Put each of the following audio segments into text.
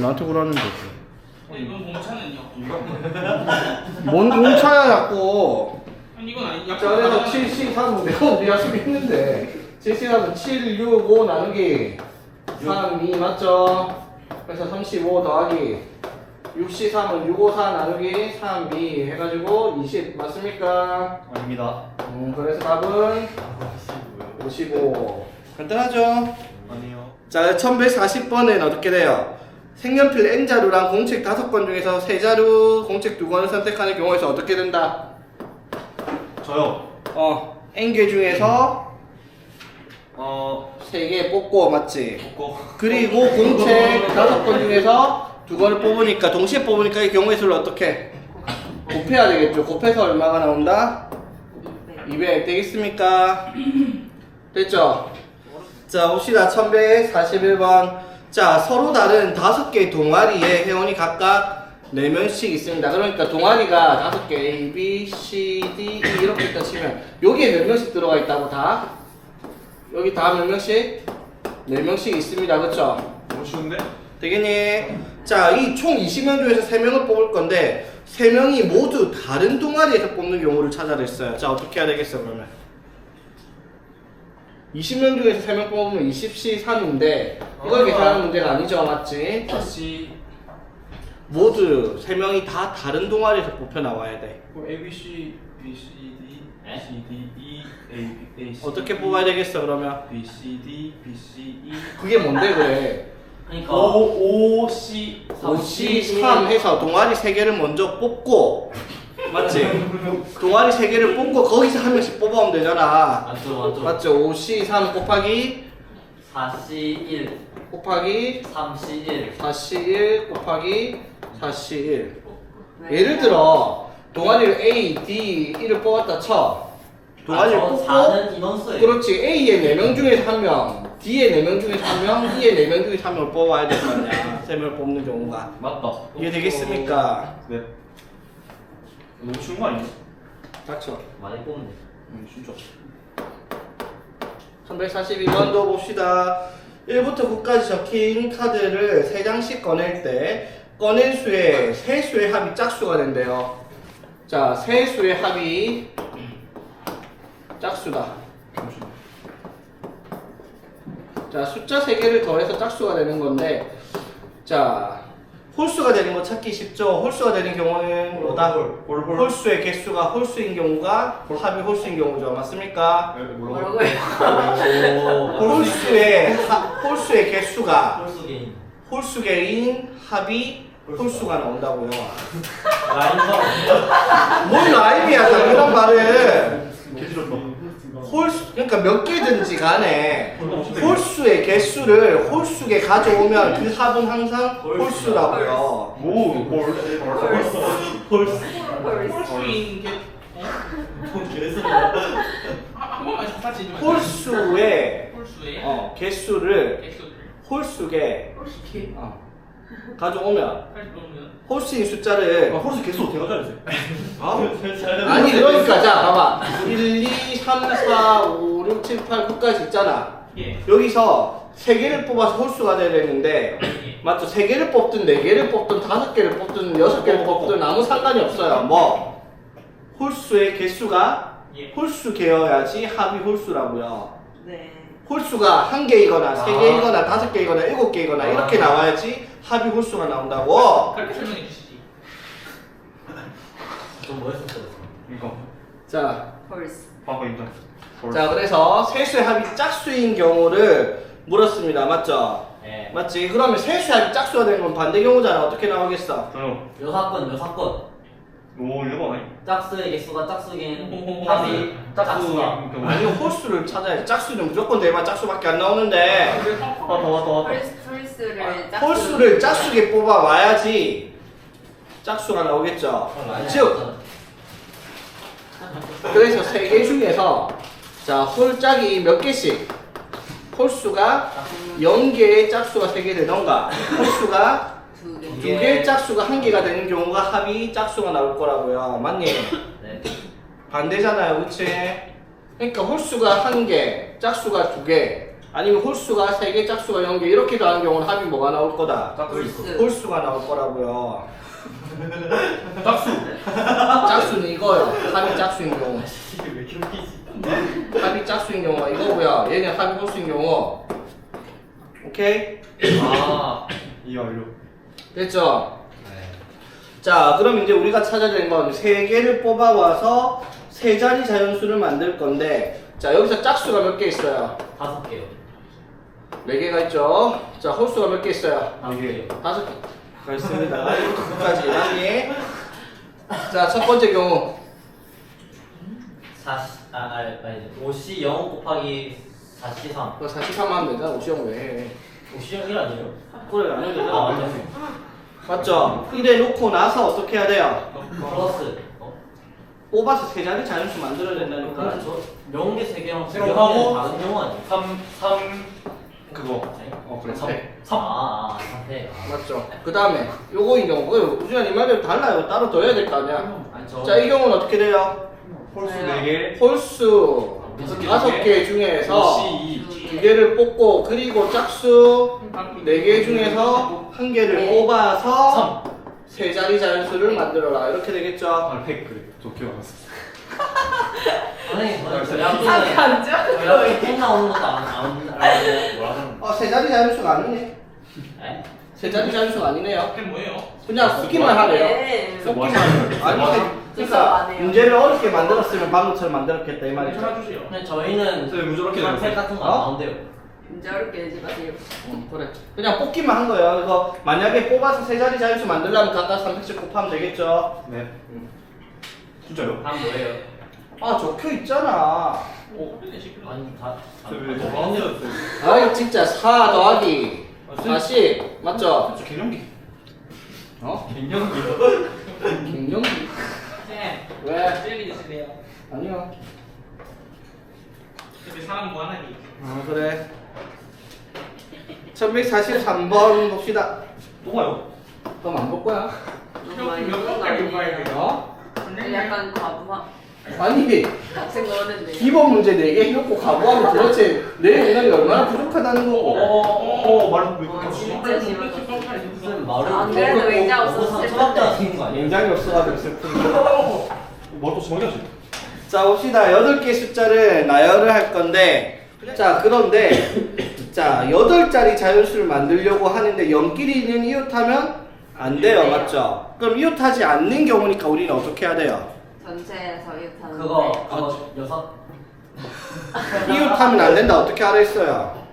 나한테 그러는데 이건 공차는요? 뭔 공차야 자꾸. 아니 이건 아니 자 그래서 7C3 내가 우리 약속이 했는데 7C3은 7, 6, 5 나누기 3, 2 맞죠? 그래서 35 더하기 6C3은 6, 5, 4 나누기 3, 2 해가지고 20 맞습니까? 아닙니다. 그래서 답은 55. 간단하죠? 아니요. 자 1140번엔 어떻게 돼요? 색연필 N자루랑 공책 5권 중에서 3자루, 공책 2권을 선택하는 경우에서 어떻게 된다? 저요. N개 중에서 3개 뽑고 맞지? 먹고. 그리고 공책 5권 중에서 2권을 뽑으니까 동시에 뽑으니까 이 경우의 수를 어떻게? 곱해야 되겠죠. 곱해서 얼마가 나온다? 200 되겠습니까? 됐죠? 자 봅시다. 1141번. 자 서로 다른 5개의 동아리에 회원이 각각 4명씩 있습니다. 그러니까 동아리가 5개 A, B, C, D, E 이렇게 있다 치면 여기에 몇 명씩 들어가 있다고 다? 여기 다 몇 명씩? 4명씩 있습니다. 그쵸? 너무 쉬운데? 되겠니? 자 이 총 20명 중에서 3명을 뽑을 건데 3명이 모두 다른 동아리에서 뽑는 경우를 찾아냈어요. 자 어떻게 해야 되겠어 그러면? 20명 중에서 3명 뽑으면 20C3인데 이걸 계산하는 문제가 아니죠. 맞지? 다시 모두 3명이 다 다른 동아리에서 뽑혀 나와야 돼. A, B, C, B, C, D, C, D, E, A, B, A, C. 어떻게 뽑아야 되겠어 그러면? B, C, D, B, C, E. 그게 뭔데 그래? 그러니까 5, C, 5C3 해서 동아리 3개를 먼저 뽑고 맞지? 동아리 3개를 뽑고 거기서 한 명씩 뽑아오면 되잖아. 맞죠. 맞죠? 5C3 곱하기 4C1 곱하기 3C1 4C1 곱하기 4C1. 예를 들어 동아리를 A, D, E를 뽑았다 쳐. 동아리를 뽑고 4는 인원수예요. 그렇지. A의 4명 중에서 1명, D의 4명 중에서 1명, E의 4명 중에서 1명을 뽑아야 될 거 아니야. 3명을 뽑는 경우가. 맞다. 이해되겠습니까? 네. 너무 쉬운 거 아니야? 닥쳐. 많이 뽑네. 진짜. 1142번도 봅시다. 1부터 9까지 적힌 카드를 3장씩 꺼낼 때 꺼낸 수의 세 수의 합이 짝수가 된대요. 자, 세 수의 합이 짝수다. 자, 숫자 3개를 더해서 짝수가 되는 건데, 자, 홀수가 되는 거 찾기 쉽죠? 홀수가 되는 경우는 뭐다? 홀수의 개수가 홀수인 경우가 합이 홀수인 경우죠. 맞습니까? 뭐라고요? 홀수의 개수가 홀수 게임. 홀수계인 합이 홀수가 나온다고요. 라인서. 뭔 라임이야, 당연한 말은. 개지럽다. 그러니까 몇 개든지 간에 홀수의 개수를 홀수계 가져오면 그 합은 항상 홀수라고요. 오, 홀수인 게 한 번만 다시 좀 홀수의 홀수의 개수를 개수를 홀수계 홀수계 가져오면 빨리 넣으면 홀수인 숫자를 홀수 개수 어떻게 가져야지? 아니 그러니까 자 봐봐 1, 2, 3, 4, 5, 6, 7, 8, 9까지 있잖아. 예. 여기서 3개를 뽑아서 홀수가 돼야 되는데 예. 맞죠? 3개를 뽑든 4개를 뽑든 5개를 뽑든 6개를 뽑든 아무 상관이 없어요. 뭐 홀수의 개수가 예. 홀수계여야지 합이 홀수라고요. 네. 홀수가 1개이거나 3개이거나 5개이거나 7개이거나 이렇게 나와야지 합이 홀수가 나온다고. 그렇게 설명해 주시지. 좀 멋있었어요. 이거. 자, 홀스. 바꿔 인정. 자 그래서 세수의 합이 짝수인 경우를 물었습니다. 맞죠? 예. 맞지? 그러면 세수의 합이 짝수가 되는 건 반대 경우잖아. 어떻게 나오겠어? 저요. 여사건. 오, 이거 아니? 짝수의 개수가 짝수긴 합이 짝수야. 아니 홀수를 찾아야지. 짝수는 무조건 대만 짝수밖에 안 나오는데 왔다. 홀수를 홀수를 짝수게 뽑아 와야지 짝수가 나오겠죠. 즉 그래서 3개 중에서 자 홀짝이 몇 개씩 홀수가 0개의 짝수가 3개 되던가 홀수가 2개의 짝수가 1개가 되는 경우가 합이 짝수가 나올 거라고요. 맞니? 네. 반대잖아요. 그치? 그러니까 홀수가 1개, 짝수가 2개 아니면 홀수가 3개, 짝수가 0개 이렇게 더하는 경우는 합이 뭐가 나올 거다? 홀수. 홀수가 나올 거라고요. 짝수. 짝수는 이거요. 합이 짝수인 경우. 왜 이렇게 웃기지? 합이 짝수인 경우가 이거고요. 얘는 합이 홀수인 경우. 오케이? 아, 이 완료. 됐죠? 자, 그럼 이제 우리가 찾아야 되는 건 3개를 뽑아와서 3자리 자연수를 만들 건데, 자, 여기서 짝수가 몇 개 있어요? 5개요. 4개가 있죠? 자, 홀수가 몇 개 있어요? 5개요. 5개가 있습니다. 7까지 많이. 자, 첫 번째 경우. 5C 0 곱하기 4C 3. 그거 43 하면 되잖아. 50형 왜 해? 5C 0 1 아니에요? 그래, 안 해도 되잖아. 아, 맞죠. 맞죠? 이래 놓고 나서 어떻게 해야 돼요? 플러스. 뽑아서 3자리 자연수 만들어야 된다니까. 근데 저 0개 3개랑 새로 하고 다른 경우 아니에요? 3 그거. 그래. 3. 3패. 맞죠? 그 다음에 요거인 경우. 우준아 니 말대로 달라요. 따로 더 해야 될 거 아니야? 아니 저. 자, 이 경우는 어떻게 돼요? 홀수 4개. 홀수 다섯 개 5개 중에서 C 2 개를 뽑고 그리고 짝수 4개 중에서 1개를 뽑아서 3자리 자연수를 만들어라 이렇게 되겠죠? 아, 100 그래. 저 기억 안 났어. 선생님, 이상하게 안 줘? 펜 나오는 것도 안 뭐라는 3자리 자연수가 아니네. 에? 3자리 자연수가 아니네요. 그게 뭐예요? 그냥 뽑기만 하래요. 네. 뭐 뽑기만 아니 그러니까 문제를 어렵게 만들었으면 방금처럼 만들었겠다 이 말이죠. 찾아주세요. 근데 저희는 선생님, 문 저렇게 펜 내렸어요? 같은 거 어? 안 나온대요. 문제 어렵게 내지 마세요. 그래. 그냥 뽑기만 한 거예요. 그래서 만약에 뽑아서 3자리 자연수 만들려면 각각 300씩 곱하면 되겠죠. 네. 진짜요? 다음 뭐예요? 아 적혀 있잖아. 아니 다. 저 가운데였어요. 아이 진짜 4 더하기 40 맞죠? 저 갱년기. 어? 갱년기. 갱년기? 네. 왜? 젤리 드실래요? 아니요. 근데 사람 뭐 하나니? 아 그래. 1143번 봅시다. 또 가요? 그럼 안 볼 거야? 너무 많이 몇 먹은 거 번까지 봐야 아니에요? 돼요? 어? 약간 과부하. 아니 학생 거는데. 기본 문제 4개 해놓고 가부하면 도대체 내 능력이 얼마나 부족하다는 거고. 말로 진짜 심하다. 무슨 말을 안 그래도 외자 없어서 수학자 같은 거 아니에요? 굉장히 없어가지고 슬픈데. 말도 정확하지. 자 봅시다. 8개 숫자를 나열을 할 건데 자 그런데 자 8자리 자연수를 만들려고 하는데 0끼리는 이웃하면 안 돼요. 맞죠? 그럼 이웃하지 않는 경우니까 우리는 어떻게 해야 돼요? 전체에서 이렇다는 그거 6. 이웃하면 안 된다. 어떻게 알아 있어요?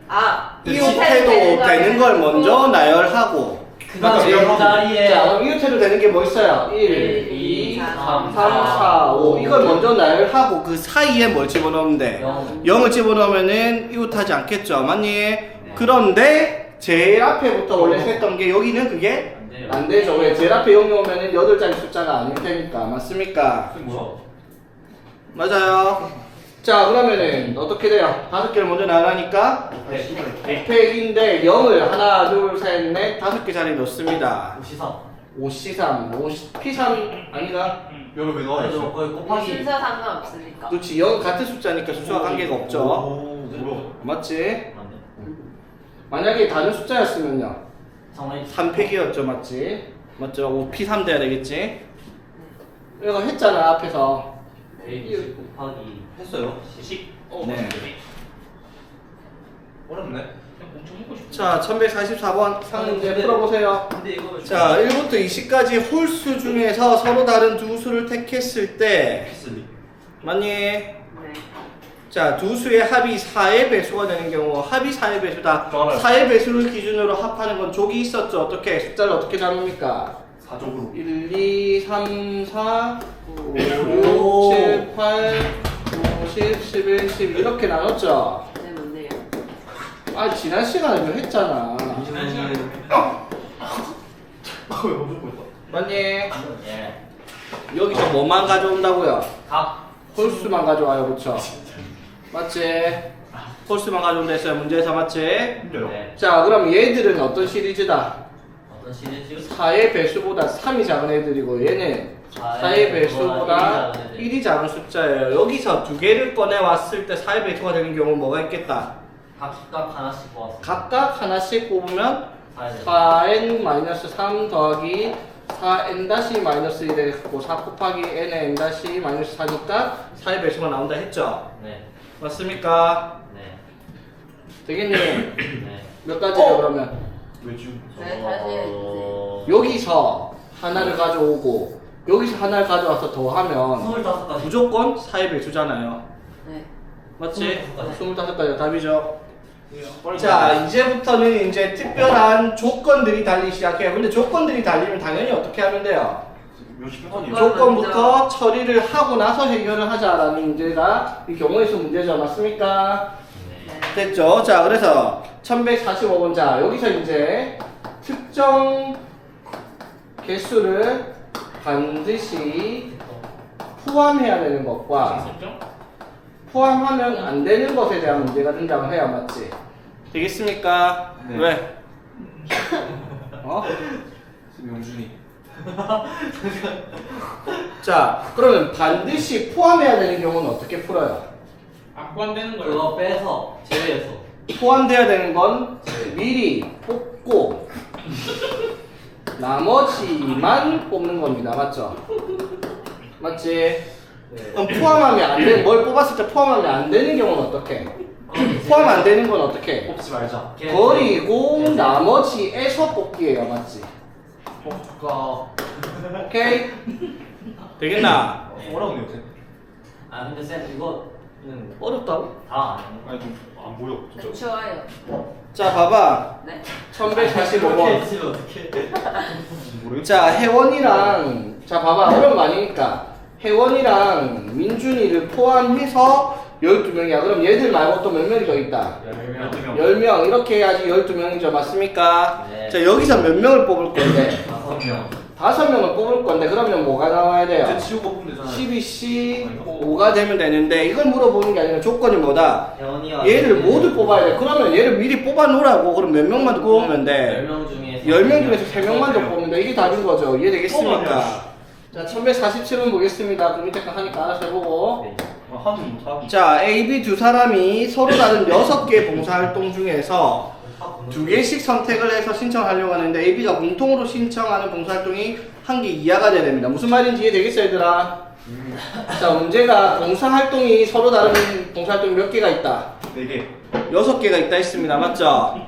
아 이웃해도 되는 걸 먼저 나열하고 그 다음 자리에 자 그럼 이웃해도 되는 게 뭐 있어요? 1, 2, 3, 4, 5 이걸 먼저 나열하고 그 사이에 뭘 집어넣으면 돼? 0을 집어넣으면은 이웃하지 않겠죠. 맞니? 그런데 제일 앞에부터 원래 셌던 게 여기는 그게 안 되죠. 왜? 제일 앞에 0이 오면은 8자리 숫자가 아닐 테니까. 맞습니까? 뭐야? 맞아요. 자 그러면은 어떻게 돼요? 5개를 먼저 나가니까 100인데 0을 하나 둘셋넷 5개 자리에 넣습니다. 53. 5C3 P3 아니다. 여기 왜 나와 아니 저 있어? 거의 곱하기 순서 상관없으니까. 그렇지 0 같은 숫자니까 수수와 관계가 없죠. 오, 뭐야? 맞지? 맞네. 만약에 다른 숫자였으면요 정말 3팩이었죠. 맞지? 맞죠? P3 돼야 되겠지? 이거 했잖아 앞에서. 120 곱하기 했어요. 10. 네. 어렵네. 엄청 먹고 싶어. 자 1144번 상은 이제 풀어보세요. 근데 이거 자 1부터 20까지 홀수 중에서 서로 다른 두 수를 택했을 때 패슬리. 맞니? 네. 자 두 수의 합이 4의 배수가 되는 경우 합이 4의 배수다. 알아요. 4의 배수를 기준으로 합하는 건 족이 있었죠. 어떻게? 숫자를 어떻게 나눕니까? 4족으로. 1, 2, 3, 4, 5, 5, 6, 7, 8, 9, 10, 11, 12 이렇게 나눴죠. 네 뭔데요? 아 지난 시간에 이거 했잖아. 지난 시간에 왜 멈추고 있어? 맞니? 예. 여기서 뭐만 가져온다고요? 각 홀수만 가져와요. 그쵸? 맞지? 홀수만 가져온다 했어요. 문제에서 맞지? 힘들어요. 네. 자 그럼 얘들은 어떤 시리즈다? 어떤 시리즈? 4의 배수보다 3이 작은 애들이고 얘는 4의 배수보다 1이 작은 숫자예요. 여기서 두 개를 꺼내왔을 때 4의 배수가 되는 경우는 뭐가 있겠다? 각각 하나씩 뽑았어. 각각 하나씩 뽑으면 4n-3 더하기 4n--1이 되겠고 4 곱하기 n--4니까 4의 배수가 나온다 했죠? 네. 맞습니까? 네. 되겠니? 네. 몇 가지예요 그러면? 왜 지금 네, 다시 해주세요. 여기서 하나를 가져오고 여기서 하나를 가져와서 더하면 25가지. 무조건 4의 배수잖아요. 네. 맞지? 25 25가지가 답이죠. 자, 이제부터는 이제 특별한 조건들이 달리기 시작해요. 근데 조건들이 달리면 당연히 어떻게 하면 돼요? 몇십 번이요? 조건부터 처리를 하고 나서 해결을 하자라는 문제가 이 경우의 수 문제죠. 맞습니까? 네. 됐죠? 자, 그래서 1145번. 자, 여기서 이제 특정 개수를 반드시 포함해야 되는 것과 포함하면 안 되는 것에 대한 문제가 등장을 해야 맞지? 되겠습니까? 네. 왜? 어? 명준이. 자, 그러면 반드시 포함해야 되는 경우는 어떻게 풀어요? 안 포함되는 걸. 그거 빼서 제외해서. 포함돼야 되는 건 미리 뽑고 나머지만 뽑는 겁니다. 맞죠? 맞지? 네. 그럼 포함하면 안 되는 뭘 뽑았을 때 포함하면 안 되는 경우는 어떻게? 포함 안 되는 건 어떻게? 뽑지 말자. 버리고 나머지에서 뽑기예요. 맞지? 뽑까. 오케이? 되겠나? 어려운데요, 쌤? 아 근데 쌤 이거는 어렵다고? 다 아는 아니 좀 안 보여. 네, 좋아요. 자, 봐봐. 네. 1145번. 했으면 어떡해. 모르겠어. 자, 혜원이랑, 자, 봐봐. 어려운 거 아니니까. 혜원이랑 민준이를 포함해서 12명이야. 그럼 얘들 말고 또 몇 명이 더 있다? 10명. 10명. 이렇게 해야지 12명이죠. 맞습니까? 네. 자, 여기서 몇 명을 뽑을 건데? 5명. 5명을 뽑을 건데, 그러면 뭐가 나와야 돼요? 이제 지우고 뽑으면 되잖아. 12C 5가 되면 되는데, 이걸 물어보는 게 아니라 조건이 뭐다? 혜원이와 얘를 모두 뽑아야 돼. 그러면 얘를 미리 뽑아 놓으라고. 그럼 몇 명만 더 뽑으면 돼? 10명 중에서 10명 중에서 3명만 더 뽑는다. 이게 답인 거죠. 이해되겠습니까? 자, 1147번 보겠습니다. 그 밑에 거 하니까 알아서 해보고. 네. 하면 못하기. 자, A, B 두 사람이 서로 다른 6개의 봉사활동 중에서 2개씩 선택을 해서 신청하려고 하는데 A, B가 공통으로 신청하는 봉사활동이 1개 이하가 돼야 됩니다. 무슨 말인지 이해되겠어요, 얘들아? 자, 문제가 봉사활동이 서로 다른 봉사활동이 몇 개가 있다? 4개. 6개가 있다 했습니다. 맞죠?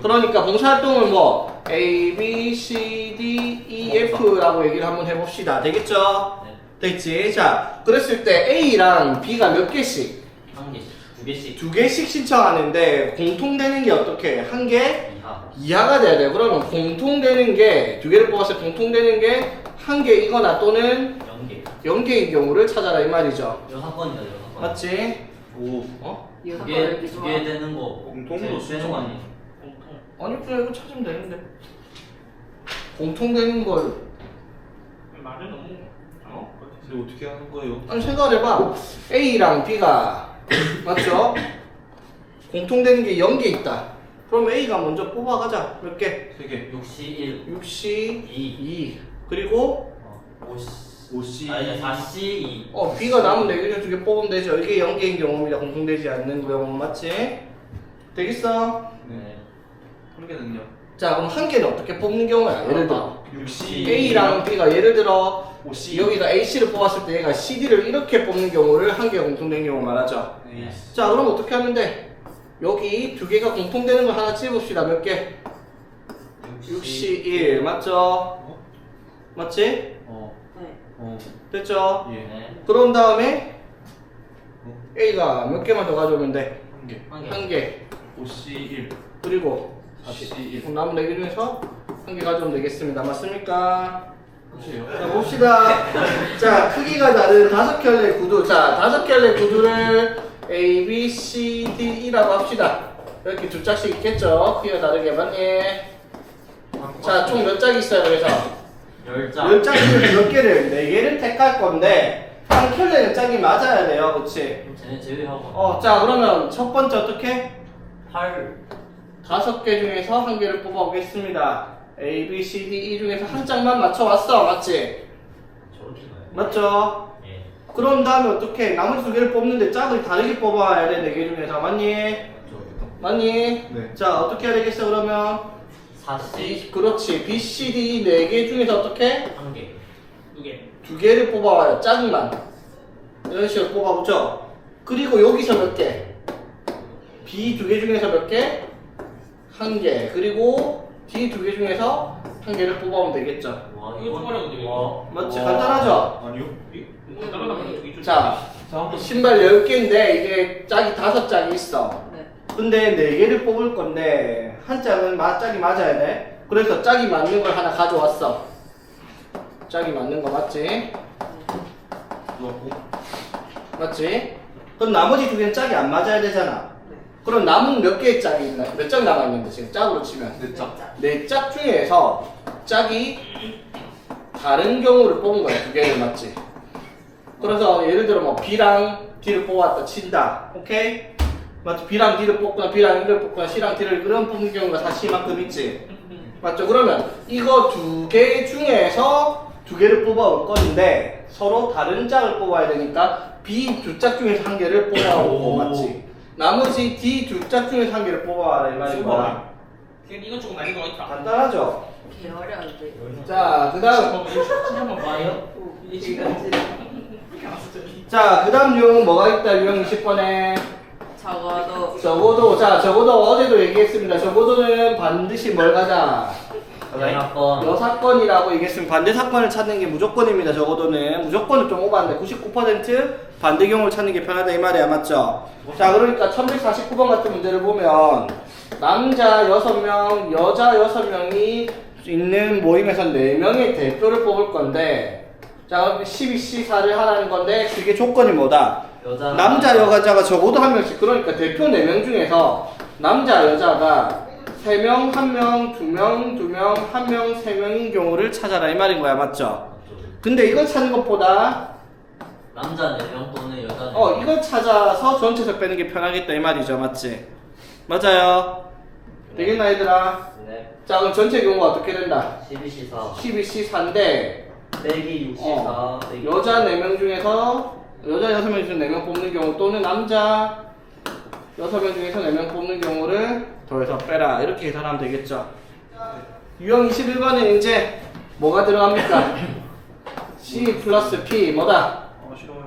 그러니까 봉사활동을 뭐 A, B, C, D, E, F라고 얘기를 한번 해봅시다. 되겠죠? 네. 됐지? 자, 그랬을 때 A랑 B가 몇 개씩? 한 개씩, 2개씩 2개씩 신청하는데 공통되는 게 어떻게? 1개 이하. 이하가 돼야 돼요. 그러면 공통되는 게 2개를 뽑았을 때 공통되는 게 1개이거나 또는 0개. 0개인 경우를 찾아라 이 말이죠. 6건이다, 6건. 맞지? 오. 어? 이거 두 개 되는 거. 공통으로 되는 거 아니에요? 공통. 아니 그냥 이거 찾으면 되는데 공통되는 걸 말은 너무. 근데 어떻게 하는 거예요? 아니 생각을 해봐. A랑 B가 맞죠? 공통되는 게 0개 있다. 그럼 A가 먼저 뽑아가자. 몇 개? 3개. 61. 6C 2. 2 그리고 5C. 아니, 4C 2. B가 남은 4개 중에 2개 뽑으면 되죠. 이게 0개인 경우입니다. 공통되지 않는 경우 맞지? 되겠어? 네. 한 개는요? 자 그럼 1개는 어떻게 뽑는 경우야? 예를 들어 6C. A랑 B가 예를 들어 5C. 여기가 AC를 뽑았을 때 얘가 CD를 이렇게 뽑는 경우를 1개 공통된 경우 말하죠. 네. 자 그럼 어떻게 하면 돼? 여기 2개가 공통되는 거 하나 찍어봅시다. 몇 개? 61 맞죠? 맞지? 네. 됐죠? 예. 네. 그런 다음에 A가 몇 개만 더 가져오면 돼? 한 개. 한 개. 1개 5C 1. 그리고 4C 1. 그럼 남은 4개 중에서 1개 가져오면 되겠습니다. 맞습니까? 그렇죠. 자 봅시다. 자 크기가 다른 5켤레 구두. 자 5켤레 구두를 A, B, C, D, E라고 합시다. 이렇게 2짝씩 있겠죠? 크기가 다르게 맞니? 자 총 몇 짝이 있어요 그래서? 10장. 10짝 중에서 몇 개를? 4개를 택할 건데 한 켤레는 짝이 맞아야 돼요. 그치? 쟤네 제외하고. 자 그러면 첫 번째 어떻게? 8. 5개 중에서 1개를 뽑아보겠습니다. A, B, C, D, E 중에서 한 짝만 맞춰왔어. 맞지? 저렇게 가요. 맞죠? 예. 그런 다음에 어떻게? 나머지 2개를 뽑는데 짝을 다르게 뽑아야 돼. 4개 중에서. 맞니? 맞니? 네. 자, 어떻게 해야 되겠어, 그러면? 40 그렇지. B, C, D 4개 중에서 어떻게? 1개. 2개. 2개를 뽑아와요. 짝만. 이런 식으로 뽑아보죠. 그리고 여기서 몇 개? B 2개 중에서 몇 개? 1개. 그리고 D 2개 중에서 1개를 뽑아오면 되겠죠. 와 이거 좀 어려운데, 이거. 맞지? 간단하죠? 아니요. 이거 따라가면 되게 자, 신발 10개인데 이게 짝이 5짝이 있어. 네. 근데 4개를 뽑을 건데 한 짝은 짝이 맞아야 돼. 그래서 짝이 맞는 걸 하나 가져왔어. 짝이 맞는 거 맞지? 좋았고. 맞지? 그럼 나머지 2개는 짝이 안 맞아야 되잖아. 그럼 남은 몇 개의 짝이 있나? 몇 짝 남아있는데 지금 짝으로 치면 네 짝. 4짝 중에서 짝이 다른 경우를 뽑은 거야. 2개를 맞지? 그래서 예를 들어 뭐 B랑 D를 뽑았다 친다. 오케이? 맞죠? B랑 D를 뽑거나 B랑 1을 뽑거나 C랑 D를 그런 뽑는 경우가 사실 이만큼 있지. 맞죠? 그러면 이거 2개 중에서 2개를 뽑아올 건데 서로 다른 짝을 뽑아야 되니까 B 2짝 중에서 1개를 뽑아오고 오. 맞지? 나머지 D 2짝 중에서 1개를 뽑아와라 이 말인 거야. 이건 조금 난이도가 있다. 간단하죠? 개 어려운데. 자, 그 다음 한번 봐요. 자, 그 다음 유형 뭐가 있다? 유형 20번에 적어도 적어도 어제도 얘기했습니다. 적어도는 반드시 뭘 가자? 연합권 여사건이라고 얘기했으면 반대 사건을 찾는 게 무조건입니다. 적어도는 무조건은 좀 오버한데 99% 반대 경우를 찾는 게 편하다 이 말이야. 맞죠? 자, 그러니까 1149번 같은 문제를 보면 남자 6명, 여자 6명이 있는 모임에서 4명의 대표를 뽑을 건데 자, 12C4를 하라는 건데 그게 조건이 뭐다? 여자 남자 여자가 적어도 한 명씩. 그러니까 대표 4명 중에서 남자 여자가 3명, 1명, 2명, 2명, 1명, 3명인 경우를 찾아라 이 말인 거야. 맞죠? 근데 이걸 찾는 것보다 남자 4명 또는 여자 4명 이걸 찾아서 전체에서 빼는 게 편하겠다 이 말이죠. 맞지? 맞아요? 되겠나 얘들아? 네 자, 그럼 전체 경우가 어떻게 된다? 12C4 12C4인데 빼기 64 빼기 여자 4명 중에서 여자 6명 중에서 4명 뽑는 경우 또는 남자 6명 중에서 4명 뽑는 경우를 더해서 빼라 이렇게 계산하면 되겠죠. 유형 21번은 이제 뭐가 들어갑니까? C 플러스 P 뭐다? 아 싫어요.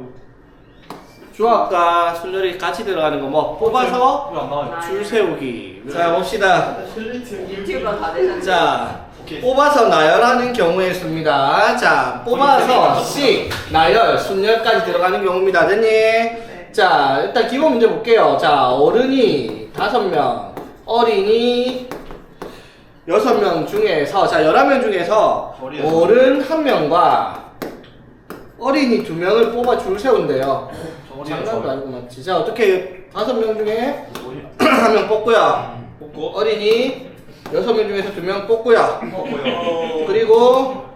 주어과 순열이 같이 들어가는 거 뭐 뽑아서 왜안 나와요? 줄 세우기. 자 봅시다. 유튜브가 다 되잖아요. 자 오케이. 뽑아서 나열하는 경우에 씁니다. 자 뽑아서 C 나열 순열까지 들어가는 경우입니다. 됐니? 자 일단 기본 문제 볼게요. 자 어른이 5명 어린이 6명 중에서 자 11명 중에서 어린이 어른 1명과 어린이 2명을 뽑아 줄 세운대요. 장난도 아니고 맞지. 자 어떻게 5명 중에 1명 뽑고요. 뽑고. 어린이 6명 중에서 2명 뽑고요. 뽑고요. 그리고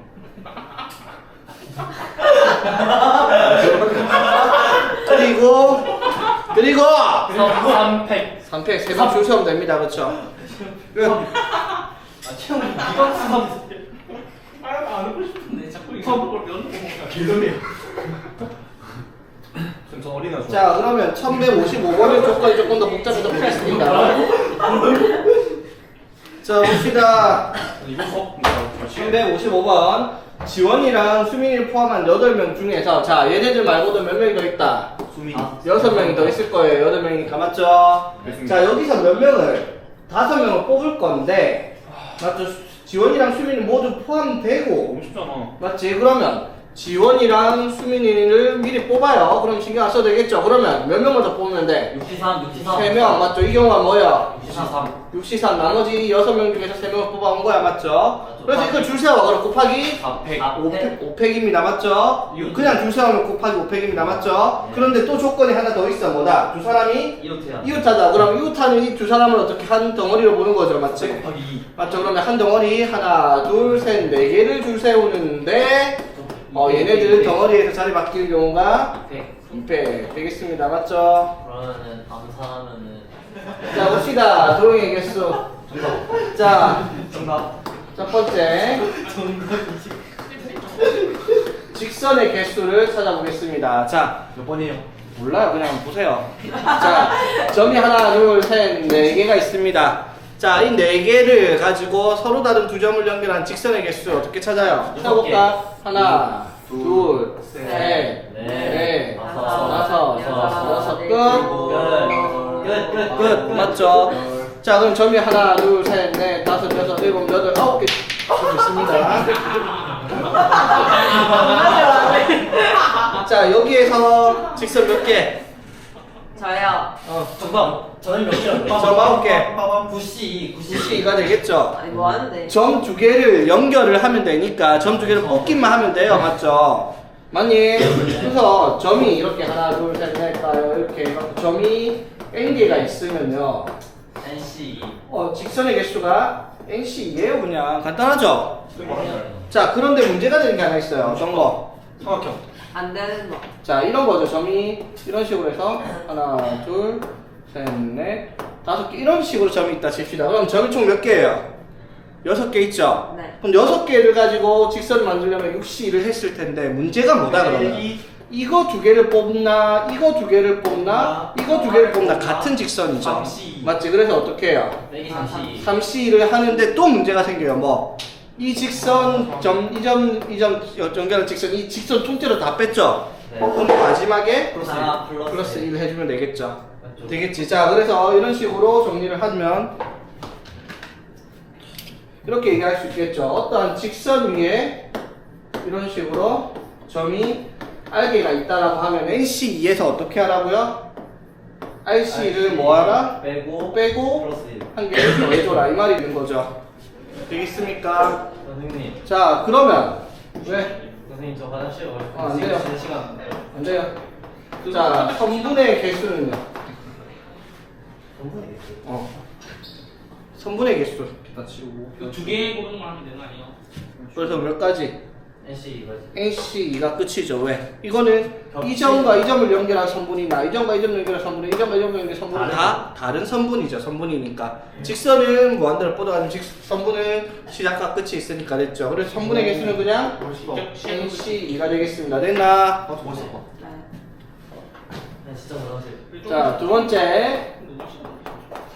그리고 3팩 3팩 3명 줄 세우면 됩니다. 그렇죠? 아 체험 이거 안 하고 싶은데 자꾸 이거 걸 연습 개소리야. 저 어린아 좋아. 자 그러면 1155번의 조건이 조금 더 복잡해서 보겠습니다. 자 봅시다. 이거 수업 1155번 지원이랑 수민이를 포함한 8명 중에서 자 얘네들 말고도 몇 명이 더 있다? 수민이. 6명이 더 있을 거예요. 8명이니까 맞죠? 맞습니다. 자 여기서 몇 명을 5명을 뽑을 건데 맞죠? 지원이랑 수민이 모두 포함되고 너무 쉽잖아. 맞지? 그러면 지원이랑 수민이를 미리 뽑아요. 그럼 신경 안 써도 되겠죠? 그러면 몇 명을 더 뽑으면 돼? 63 3명 맞죠? 이 경우가 뭐야? 63 63 나머지 6명 중에서 3명을 뽑아온 거야 맞죠? 그래서 이걸 줄 세워 그럼 곱하기 4팩 5팩입니다 맞죠? 그냥 줄 세우면 곱하기 5팩입니다 맞죠? 그런데 또 조건이 하나 더 있어 뭐다? 두 사람이 이렇게야 이웃하다. 그럼 이웃하는 이 두 사람을 어떻게 한 덩어리로 보는 거죠 맞지? 곱하기 2. 맞죠? 그러면 한 덩어리 하나 둘 셋 네 개를 줄 세우는데 얘네들 덩어리에서 자리 바뀌는 경우가 2팩 2팩 되겠습니다 맞죠? 그러면은 암산하면은 자 봅시다 도형의 개수 자 정답. 첫 번째 직선의 개수를 찾아보겠습니다. 자 몇 번이에요? 몰라요. 그냥 한번 보세요. 자, 점이 하나, 둘, 셋, 네 개가 있습니다. 자, 이 네 개를 가지고 서로 다른 두 점을 연결한 직선의 개수 어떻게 찾아요? 찾아볼까? 하나, 둘, 셋, 넷, 다섯, 여섯, 끝. 맞죠? 자, 그럼 점이 하나, 둘, 셋, 넷, 다섯, 여섯, 일곱, 여덟, 아홉 개 있습니다. 자, 여기에서 직선 몇 개? 저요. 정답. 저는 몇 개요? 점 9개. 92. 92가 되겠죠? 아니 뭐 하는데? 점 두 개를 연결을 하면 되니까 점 두 개를 뽑기만 하면 돼요. 맞죠? 맞니? 그래서 점이 이렇게 하나, 둘, 셋, 넷, 다 이렇게 해갖고 점이 n개가 있으면요. NC. 직선의 개수가 NC이에요. 그냥 간단하죠? 자, 그런데 문제가 되는 게 하나 있어요. 어떤 거? 삼각형. 안 되는 거. 자, 이런 거죠. 점이 이런 식으로 해서 하나, 둘, 셋, 넷, 다섯 개 이런 식으로 점이 있다 칩시다. 그럼 점이 총 몇 개예요? 6개 있죠? 네. 그럼 6개를 가지고 직선을 만들려면 6C를 했을 텐데 문제가 뭐다 그러면? 이거 두 개를 뽑나, 이거 두 개를 뽑나, 이거 두 개를 뽑나 같은 직선이죠. 3C. 맞지? 그래서 어떻게 해요? 빼기 30. 3C를 하는데 또 문제가 생겨요. 뭐? 이 직선, 이 점 연결한 직선, 이 직선 통째로 다 뺐죠? 네. 그럼 마지막에 하나 플러스 1 해주면 되겠죠? 되겠지? 자, 그래서 이런 식으로 정리를 하면 이렇게 얘기할 수 있겠죠? 어떠한 직선 위에 이런 식으로 점이 알개가 있다라고 하면 NC2에서 어떻게 하라고요? RC를 뭐 하라? 빼고 빼고 플러스 1. 한 개를 더해줘라 이 말이 있는 거죠. 되겠습니까? 선생님. 자, 그러면 왜? 선생님 저 화장실 안 돼요. 쉬는 시간 안 돼요. 안 돼요. 자, 선분의 개수는요? 선분의 개수. 다 치우고. 두개 고르는 거 하면 되는 거 아니에요? 그래서 몇 가지? NC 이거지. NC2가 끝이죠. 왜? 이거는 이 점과 이 점을 연결한 선분이나 이 점과 이 점을 연결한 선분이 이 점과 이 점을 연결한 선분은 다 다른 선분이죠. 선분이니까. 직선은 무한대로 뻗어가지고 선분은 시작과 끝이 있으니까 됐죠. 그래서 선분의 개수는 그냥 NC2가 되겠습니다. 됐나? 멋있어. 네. 네, 진짜 화장실. 자, 두 번째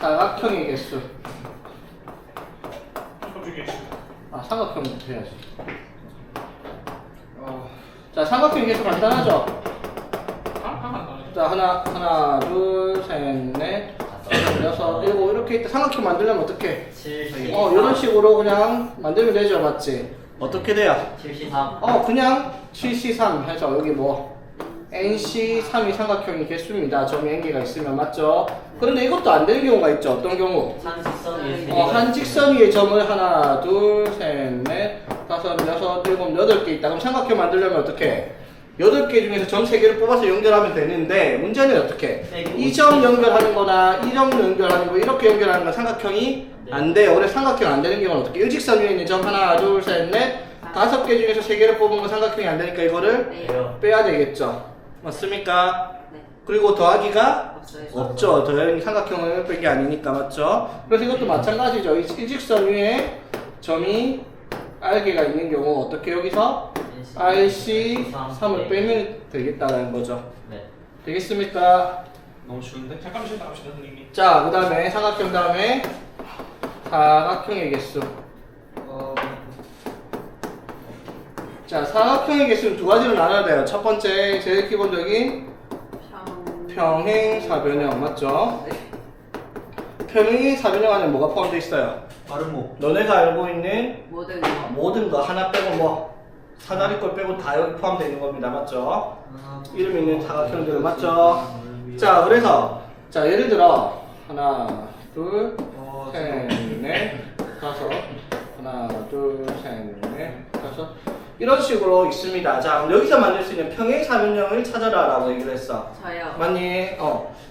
사각형의 개수. 아, 삼각형부터 해야지. 자, 삼각형 개수 간단하죠? 자, 하나, 둘, 셋, 넷, 다섯, 여섯, 일곱 이렇게 있다. 삼각형 만들려면 어떻게? 7. 이런 식으로 그냥 만들면 되죠, 맞지? 어떻게 돼요? 73. 그냥 7C3 해서 여기 뭐 NC3이 삼각형이 개수입니다. 점이 n개가 있으면 맞죠? 그런데 이것도 안 되는 경우가 있죠. 어떤 경우? 한 직선 위에 세 한 직선 위에 점을 하나, 둘, 셋, 넷, 다섯, 여섯, 일곱, 8개 있다. 그럼 삼각형 만들려면 어떻게? 8개 중에서 점 3개를 뽑아서 연결하면 되는데 문제는 어떻게? 이 점 연결하는 거나 이 점 연결하는 거 이렇게 연결하는 건 삼각형이 안 돼요. 그래서 삼각형 안 되는 경우는 어떻게? 일직선 위에 있는 점 하나, 둘, 셋, 넷, 5개 중에서 3개를 뽑은 건 삼각형이 안 되니까 이거를 개요. 빼야 되겠죠. 맞습니까? 네. 그리고 더하기가 없어요. 없죠. 더하기 삼각형을 뺀 게 아니니까 맞죠? 그래서 이것도 마찬가지죠. 이 일직선 위에 점이 알개가 있는 경우 어떻게 여기서 RC3을 빼면 되겠다는 거죠. 네. 되겠습니까? 너무 쉬운데? 잠깐 쉬었다 갑시다 선생님. 자, 그 다음에 삼각형 다음에 사각형의 개수. 자, 사각형의 개수는 두 가지로 나눠야 돼요. 첫 번째, 제일 기본적인 평행사변형 맞죠? 평행사변형 안에 뭐가 포함되어 있어요? 빠른목. 너네가 알고 있는 모든 거. 모든 거 하나 빼고 뭐 사다리 꼴 빼고 다 여기 포함되어 있는 겁니다. 맞죠? 이름 있는 사각형들은 맞죠? 자, 그래서 자, 예를 들어 하나, 둘, 셋, 넷, 다섯, 하나, 둘, 셋, 넷, 다섯 이런 식으로 있습니다. 자, 그럼 여기서 만들 수 있는 평행사변형을 찾아라라고 얘기를 했어. 저요. 맞니?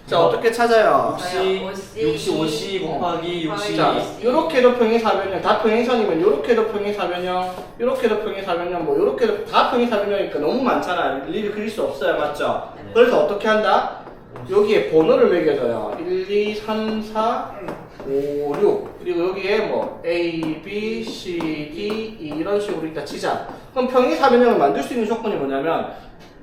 자, 어떻게 찾아요? 65C 곱하기 60. 자, 요렇게도 평행사변형, 다 평행선이면 요렇게도 평행사변형, 요렇게도 평행사변형, 뭐 요렇게도 다 평행사변형이니까 너무 많잖아. 일일이 그릴 수 없어요. 맞죠? 네. 그래서 어떻게 한다? 여기에 번호를 매겨줘요. 1, 2, 3, 4, 5, 6 그리고 여기에 뭐 A, B, C, D, E 이런 식으로 있다 치자. 그럼 평행사변형을 만들 수 있는 조건이 뭐냐면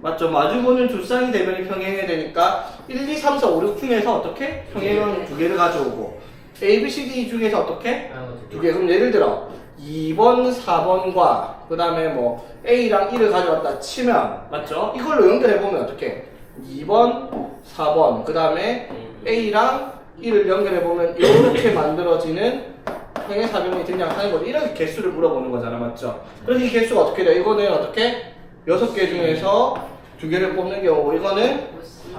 맞죠? 마주보는 두 쌍이 대면이 평행해야 되니까 1, 2, 3, 4, 5, 6 중에서 어떻게? 평행은 두 개를 가져오고 A, B, C, D 중에서 어떻게? 두 개. 그럼 예를 들어 2번, 4번과 그 다음에 뭐 A랑 1을 가져왔다 치면 맞죠? 이걸로 연결해보면 어떻게? 2번, 4번 그 다음에 A랑 1을 연결해보면 이렇게 만들어지는 평행사변이 등장하는 거죠. 이런 개수를 물어보는 거잖아, 맞죠? 그래서 이 개수가 어떻게 돼? 이거는 어떻게? 6개 중에서 2개를 뽑는 경우고 이거는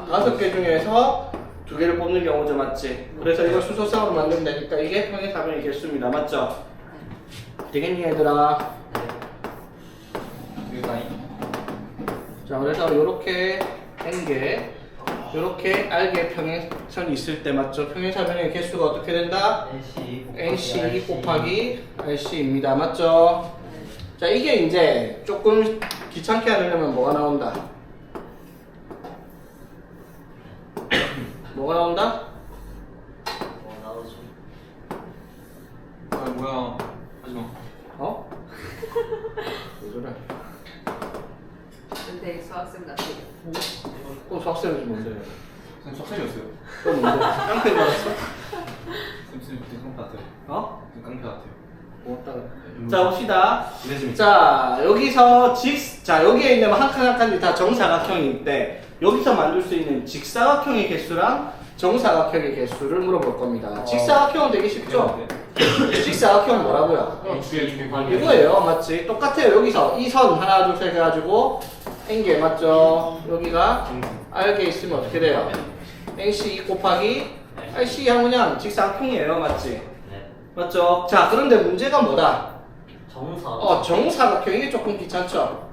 5개 중에서 2개를 뽑는 경우죠, 맞지? 그래서 이걸 수소쌍으로 만들면 되니까 이게 평행사변의 개수입니다, 맞죠? 되겠니 얘들아? 자, 그래서 이렇게 n개 이렇게 R개 평행선이 있을 때 맞죠? 평행사변의 개수가 어떻게 된다? NC 곱하기 RC입니다. 맞죠? 자, 이게 이제 조금 귀찮게 하려면 뭐가 나온다? 뭐가 나온다? 나오지. 아 뭐야 하지마. 어? 왜 그래? 근데 수학생 같아요. 그럼 수학생이 뭔데? 쌤 석쌤이었어요. 또 뭔데? 깡패 받았어? 쌤 그때 깡패 같아요. 어? 깡패 같아요. 고맙다. 자, 봅시다. 이래지면 자, 여기서 자, 여기에 있는 한 칸 한 칸이 다 정사각형인데 여기서 만들 수 있는 직사각형의 개수랑 정사각형의 개수를 물어볼 겁니다. 직사각형은 되게 쉽죠? 직사각형은 뭐라고요? 주에 이거예요, 맞지? 똑같아요. 여기서 이 선 하나, 둘, 셋 해가지고 n개 맞죠? 여기가 r개 있으면 어떻게 돼요? nc 곱하기 rc 하면 그냥 직사각형이에요, 맞지? 네. 맞죠? 자, 그런데 문제가 뭐다? 정사. 정사각형 이게 조금 귀찮죠?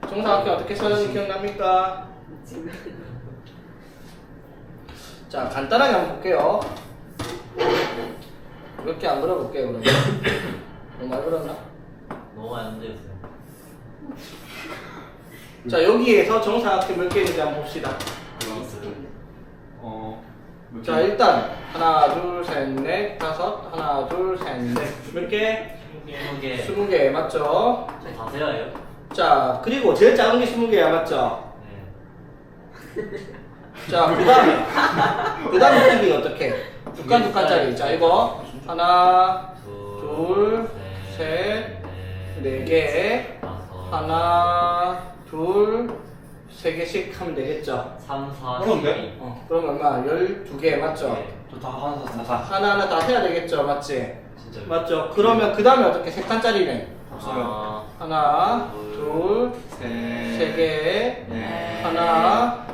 정사각형 어떻게 써는지 기억납니까? 자, 간단하게 한번 볼게요. 이렇게 안 그려볼게요, 그러면. 너무 많이 그렸나? 너무 많이 문제였어요. 자, 여기에서 정사각형 몇 개 있는지 한번 봅시다. 몇 자, 개? 일단 하나, 둘, 셋, 넷, 다섯, 하나, 둘, 셋, 넷. 몇 개? 20개. 20개, 맞죠? 다 세야예요? 자, 그리고 제일 작은 게 20개야, 맞죠? 네. 자, 그 다음에 크기가 어떻게? 두 칸짜리. 자, 이거 하나, 둘, 셋, 네 개. 하나, 둘, 세 개씩 하면 되겠죠? 3, 4, 어려운데? 그럼 얼마? 12개, 맞죠? 저다 하나 하나하나 다 해야 되겠죠, 맞지? 진짜. 맞죠? 그러면 그 다음에 어떻게? 세 칸짜리네. 없어요. 하나, 둘, 세 개. 네. 하나,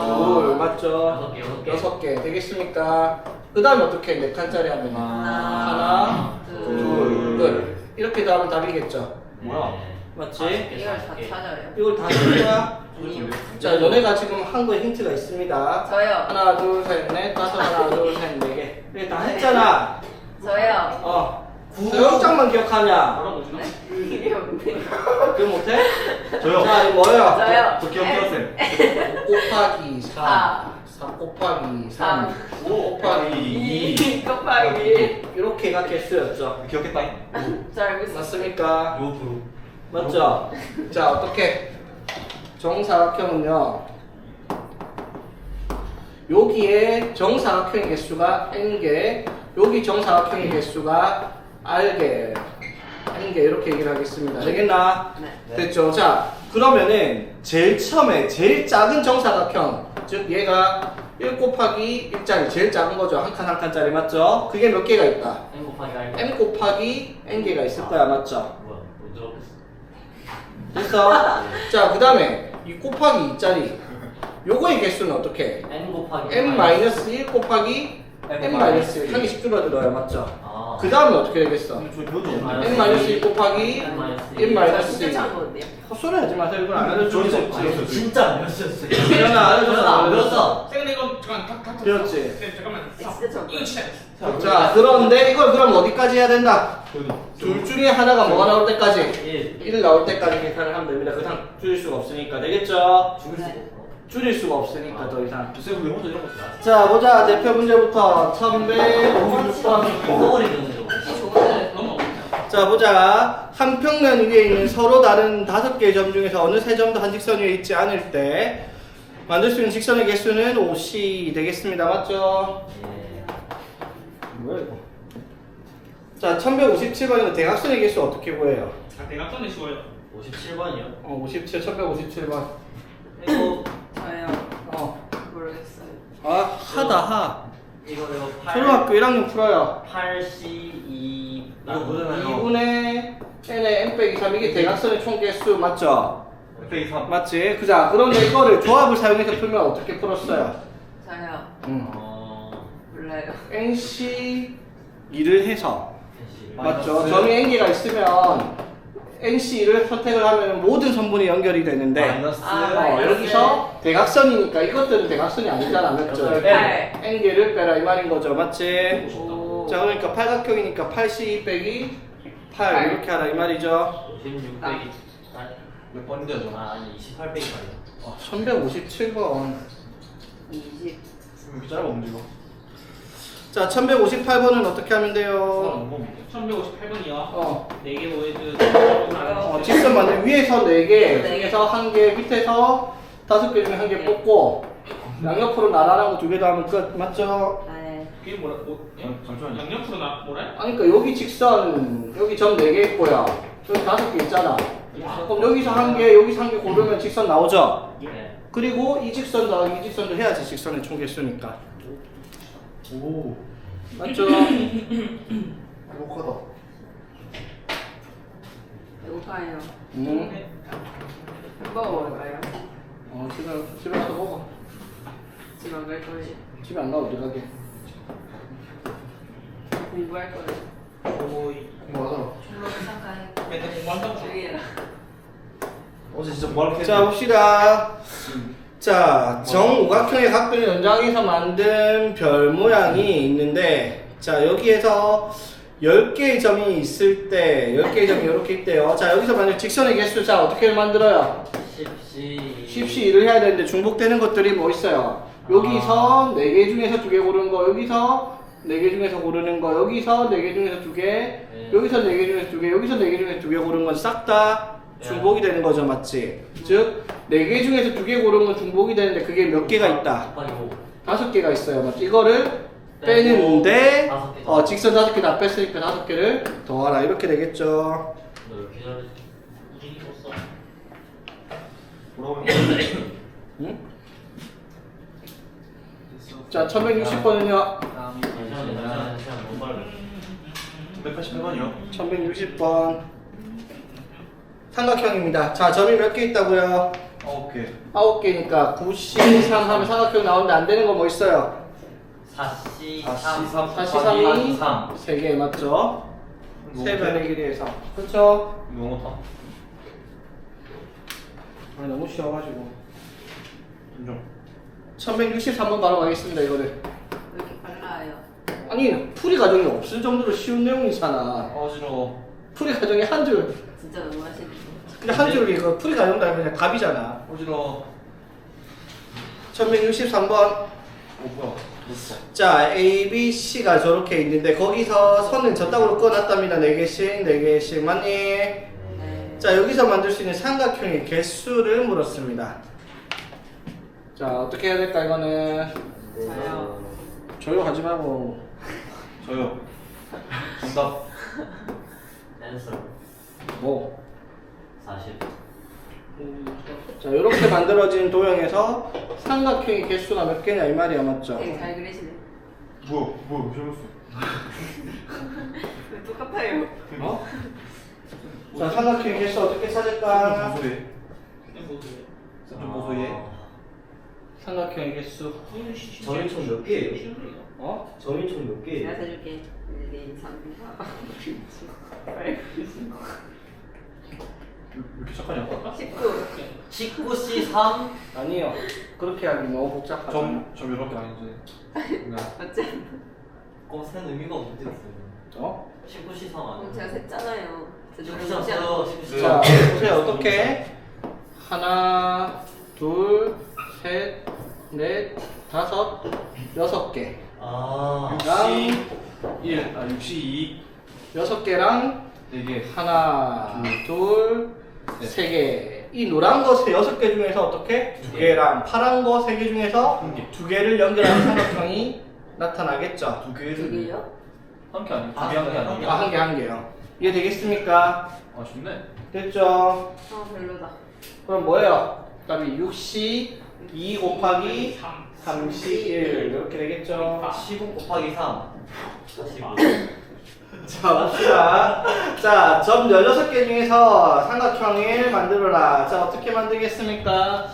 둘, 맞죠? 6개. 6개 되겠습니까? 그 다음에 어떻게? 네 칸짜리 하면 하나, 둘, 끝. 이렇게 하면 답이겠죠? 뭐야? 맞지? 이걸 다 찾아요. 이걸 다 쓴 거야? 네. 자, 너네가 지금 한 거에 힌트가 있습니다. 저요. 하나, 둘, 셋, 넷, 다섯, 하나, 둘, 셋, 네 개. 이게 다 했잖아. 저요. 소영장만 기억하냐? 뭐라고 주나? 이게 뭔데? 기억 못해? 저요. 자, 이거 뭐예요? 저요. 저 기억해요 쌤. 5 곱하기 3. 4 곱하기 3. 5 곱하기 2. 곱하기. 이렇게가 개수였죠. 기억했다잉. 저 알고 있어. 맞습니까? 요프로. 맞죠? 자, 어떻게? 정사각형은요. 여기에 정사각형의 개수가 n개, 여기 정사각형의 개수가 r개, n개 이렇게 얘기를 하겠습니다. 되겠나? 네. 됐죠? 자, 그러면은 제일 처음에 제일 작은 정사각형, 즉 얘가 1 곱하기 1짜리 제일 작은 거죠. 한 칸 한 칸짜리 맞죠? 그게 몇 개가 있다? M 곱하기 R. m 곱하기 n개가 있을 거야, 맞죠? 뭐야? 못 들어봤어. 됐어? 자, 그 다음에 2 곱하기 2짜리 요거의 개수는 어떻게? M 곱하기 m-1 곱하기 m-1 한 개씩 줄어들어요, 맞죠? 아. 그 다음에 어떻게 되겠어? 저 배우도 m-1 곱하기 진짜 짠 m-1 건데요? 헛소리 하지 마세요. 이걸 안 알려줄 수 없지. 진짜 안 배웠어요. 이거는 알려줘서 안 배웠어. 배웠어. 쌤 이거 잠깐 탁 배웠지? 쌤 잠깐만. 진짜 전 이거 진짜. 자, 그런데 이걸 그럼 어디까지 해야 된다? 저도. 둘 중에 하나가 뭐가 나올 때까지? 1. 1 나올 때까지 계산을 하면 됩니다. 그 이상 줄일 수가 없으니까. 되겠죠? 죽을 수가 없어. 줄일 수가 없으니까 더 이상. 쌤 우리 혼자 이런 거 잘. 자, 보자. 대표 문제부터 1156번. 먹어버리는 거죠. 좋은데. 너무 어렵다. 자, 보자. 한 평면 위에 있는 서로 다른 5개의 점 중에서 어느 세 점도 한 직선 위에 있지 않을 때 만들 수 있는 직선의 개수는 5c 되겠습니다. 맞죠? 예. 뭐야 이거? 자, 1157번에서 대각선의 개수 어떻게 구해요? 아, 대각선이 쉬워요. 57번이요? 57, 1157번. 이거 어. 모르겠어요. 아, 하다, 이거 초등학교 1학년 풀어요. 8C2 이거 뭐잖아요. 2분의 n의 n 빼기 3 이게 대각선의 총 개수 맞죠? 빼기 3. 맞지? 그자, 그런데 이거를 조합을 사용해서 풀면 어떻게 풀었어요? 저요. 몰라요. nc 2를 해서 맞죠? 마이너스. 점이 n개가 있으면 nc 2를 선택을 하면 모든 선분이 연결이 되는데 마이너스. 마이너스. 여기서 대각선이니까 이것들은 대각선이 아니잖아. 맞죠? 여덟 개. n개를 빼라 이 말인 거죠. 맞지? 오. 자, 그러니까 팔각형이니까 8c 빼기 8 팔. 이렇게 하라 이 말이죠. 56 아. 빼기 8. 몇 번인데요, 저? 아니 28 빼기 8이요. 1157번. 20. 이렇게 짧아 움직여. 자, 1158번은 어떻게 하면 돼요? 1158번이요. 4개 보여주. 직선 만들 위에서 4개, 중에서 1개, 밑에서 5개 중에 1개 뽑고 양옆으로 나란한 거 2개 더 하면 끝. 맞죠? 네. 그게 뭐라? 뭐? 예? 잠시만요. 양옆으로 뭐래? 아니, 그러니까 여기 직선, 여기 점 4개 있고요. 여기 5개 있잖아. 그럼 여기서 1개, 여기서 1개 고르면 직선 나오죠? 네. 그리고 이 직선 더하기 이 직선도 해야지 직선의 총 개수니까. 오. 맞죠? 행복하다. 배고파요. 햄버거 먹을까요? 집에 가서 먹어. 집 안 갈 거예요. 집에 안 가, 어디 가게? 공부할 거예요. 공부하더라. 졸업 상가요. 맨날 공부한다고. 저기에다. 어제 진짜 뭐 하러 자, 봅시다. 자, 정오각형의 각도의 연장에서 만든 별 모양이 있는데, 자, 여기에서 10개의 점이 있을 때, 10개의 점이 이렇게 있대요. 자, 여기서 만약 직선의 개수, 자, 어떻게 만들어요? 10C 10C1을 해야 되는데 중복되는 것들이 뭐 있어요? 여기서 4개 중에서 2개 고르는 거, 여기서 4개 중에서 고르는 거, 여기서 4개 중에서 2개, 여기서 4개 중에서 2개, 여기서 4개 중에서 2개 고르는 건 싹 다 중복이 되는 거죠, 맞지? 즉, 4개 중에서 2개 고르는 건 중복이 되는데 그게 몇 개가 있다? 5개가 있어요, 맞지? 이거를 빼는데, 직선 5개 다 뺐으니까 5개를 더하라, 이렇게 되겠죠. 너 이렇게 잘해. 우진이 줬어. 뭐라고 응? 자, 1160번은요? 잠시만요. 너무 빨라. 188번이요. 1160번 삼각형입니다. 자, 점이 몇 개 있다고요? 9개. 9개니까 9C3 하면 삼각형 나오는데 안 되는 거 뭐 있어요? 4C 4C 3 4C 3이 3 3개 맞죠? 너무 세 변의 못해. 길이에서 그렇죠? 너무 못하. 아, 너무 쉬워가지고 인정. 1163번 바로 가겠습니다. 이거를 왜 이렇게 빨라요? 아니 풀이 과정이 없을 정도로 쉬운 내용이잖아. 어지러워. 풀이 과정이 한 줄, 진짜 너무 하시네. 그냥 한 줄이 그 풀이 과정도 아니고 그냥 답이잖아. 어지러워. 1163번 뭐야. 됐어. 자, A, B, C가 저렇게 있는데 거기서 선을 저따구로 꺼놨답니다. 4개씩, 4개씩 맞니? 네. 자, 여기서 만들 수 있는 삼각형의 개수를 물었습니다. 자, 어떻게 해야 될까 이거는? 저요. 조용하지 말고. 저요. 정답. 앤서 뭐? 40 자, 이렇게 만들어진 도형에서 삼각형의 개수가 몇 개냐 이 말이야, 맞죠? 되게 잘 그리시네. 뭐야. 잘못했어. 왜 똑같아요? 어? 자, 삼각형의 개수 어떻게 찾을까? 보소해. 좀 보소해. 삼각형의 개수. 점이 총 몇 개예요? 어? 점이 총 몇 내가 개예요? 사줄게. 1, 2, 3, 4, 5, 6, 7, 8, 왜 이렇게 착하냐? 19. 19C 3 아니요. 그렇게 하기 너무 복잡하다. 점 이렇게 아니지. 그냥 맞지? 센 의미가 없는데 어? 19C 3 그럼 아니야? 제가 셌잖아요. 19C 3 써요 19C 자, 3 보세요. 어떻게? 하나, 둘, 셋, 넷, 다섯, 6개. 아 6C 1, 6C 2. 6개랑 네 개. 하나, 둘, 세 개. 이 노란 거 6개 중에서 어떻게? 2개랑 파란 거 3개 중에서 한 개. 2개를 연결하는 삼각형이 나타나겠죠. 두 두 개를. 개요? 한 개 아니고 아, 두개한 개 한 아니고. 아, 한 개요. 이해되겠습니까? 아 좋네. 됐죠? 아 별로다. 그럼 뭐예요? 답이 6시 2 곱하기 31 이렇게 되겠죠? 15 곱하기 3 45 자, 봅시다. 자, 점 16개 중에서 삼각형을 만들어라. 자, 어떻게 만들겠습니까?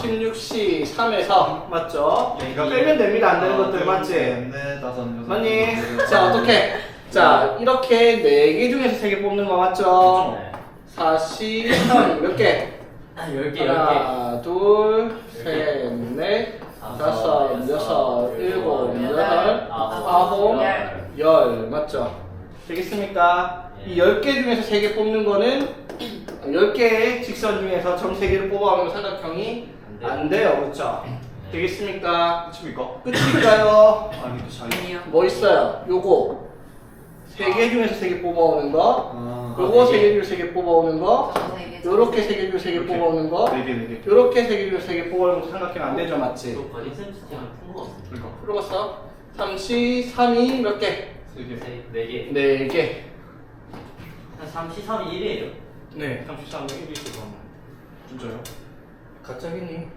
16시 3에서 맞죠? 빼면 됩니다. 안 되는 것들 맞지? 네, 다섯, 여섯. 맞니? 일곱, 자, 어떻게? 자, 이렇게 4개 중에서 3개 뽑는 거 맞죠? 네. 4, 10, 3, 몇 개? 10개 하나, 둘, 셋, 넷, 다섯, 여섯, 일곱, 여덟, 아홉, 열. 맞죠? 되겠습니까? 이 10개 중에서 3개 뽑는 거는 10개의 직선 중에서 점 3개를 뽑아오면 삼각형이 안 돼요. 그렇죠? 되겠습니까? 끝입니까? 끝일까요? 아니 그 차이. 아니요. 뭐 있어요? 요거 3개 중에서 3개 뽑아오는 거, 아. 요거 3개 중에서 3개 뽑아오는 거, 저는 이게 요렇게 3개 중에서 3개 뽑아오는 거, 네 개, 네 개. 요렇게 3개 중에서 3개 뽑아오는 거 삼각형 안 되죠, 맞지? 또 관리 쌤스팅을 푼거 없어 그러니까. 풀어봤어? 3시 3이 몇 개? 세 개. 4개 4개. 3시 3이 1이에요 네, 33은 1이 있어. 진짜요? 가짜겠니?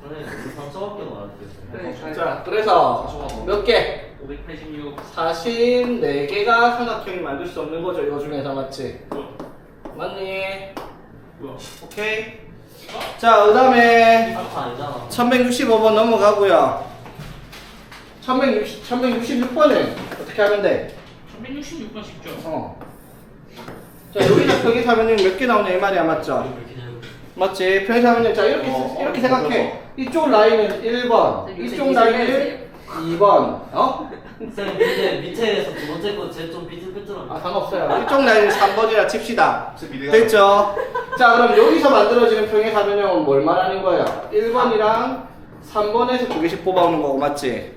저는 상처밖에 말았어요 네. 자, 그래서 가져가서. 몇 개? 586. 44개가 삼각형이 만들 수 없는 거죠, 요 중에서 맞지? 맞니? 뭐야? 오케이? 자, 그 다음에 상처 아니잖아 1165번 넘어가고요. 1166번은 어떻게 하면 돼? 1166번 쉽죠? 자, 여기서 평행사면은 몇 개 나오냐 이 말이야, 맞죠? 이렇게 되는 맞지? 평행사면은 자 이렇게 생각해. 이쪽 라인은 1번, 이쪽 라인은 2번. 쌤 밑에에서 두 번째 거 제 좀 삐뚤삐뚤한 아, 상관없어요. 이쪽 라인은 3번이라 칩시다. 미래가. 됐죠? 자, 그럼 여기서 만들어지는 평행사변형은 뭘 말하는 거예요? 1번이랑 3번에서 2개씩 뽑아오는 거고, 맞지?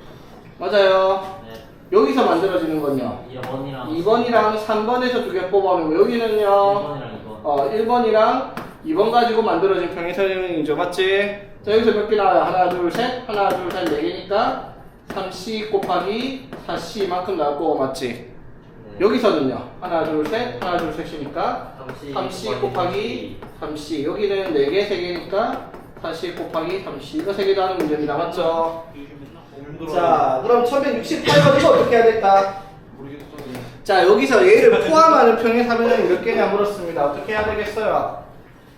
맞아요. 네 여기서 만들어지는 건요. 2번이랑 2번이랑 3번에서 2개 뽑아오는 거. 여기는요. 1번이랑 2번 1번이랑 2번 가지고 만들어진 평행사변형이죠. 맞지? 자, 여기서 몇 개 나와요? 하나, 둘, 셋. 하나, 둘, 셋, 4개니까 3C 곱하기 4C만큼 나올 거고, 맞지? 네. 여기서는요. 하나, 둘, 셋. 하나, 둘, 셋이니까 3C 곱하기 3C. 여기는 4개, 3개니까 4C 곱하기 3C. 이거 3개 더 하는 문제입니다. 맞죠? 자, 그럼 1168번 이거 어떻게 해야 될까? 모르겠어. 자, 여기서 얘를 포함하는 평행사변형이 몇 개냐 물었습니다. 어떻게 해야 되겠어요?